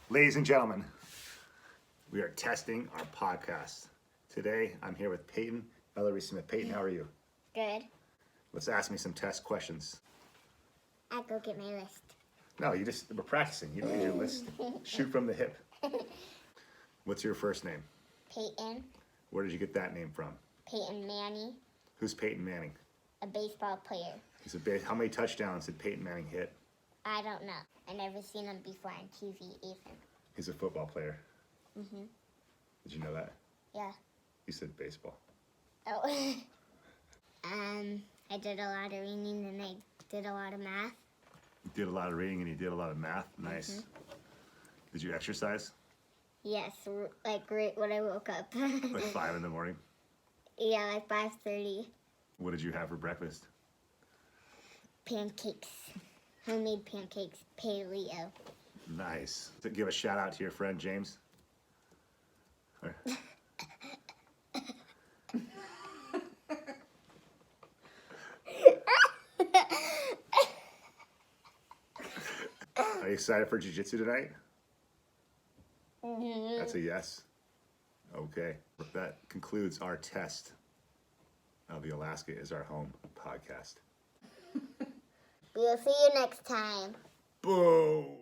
Ladies and gentlemen, we are testing our podcast. Today, I'm here with Peyton Ellery Smith. Peyton, how are you? Good. Let's ask me some test questions. I'll go get my list. No, we're practicing. You don't need your list. Shoot from the hip. What's your first name? Peyton. Where did you get that name from? Peyton Manning, Who's Peyton Manning? a baseball player. How many touchdowns did Peyton Manning hit? I don't know. I never seen him before on TV even. He's a football player. Mm-hmm. Did you know that? Yeah. You said baseball. Oh. I did a lot of reading and I did a lot of math. You did a lot of reading and you did a lot of math. Nice. Did you exercise? Yes, like right when I woke up. Like 5 in the morning? Yeah, like 5:30. What did you have for breakfast? Pancakes. Homemade pancakes. Paleo. Nice. So give a shout out to your friend James. Are you excited for jiu-jitsu tonight? That's a yes. Okay. That concludes our test of the Alaska is Our Home podcast. We'll see you next time. Boom.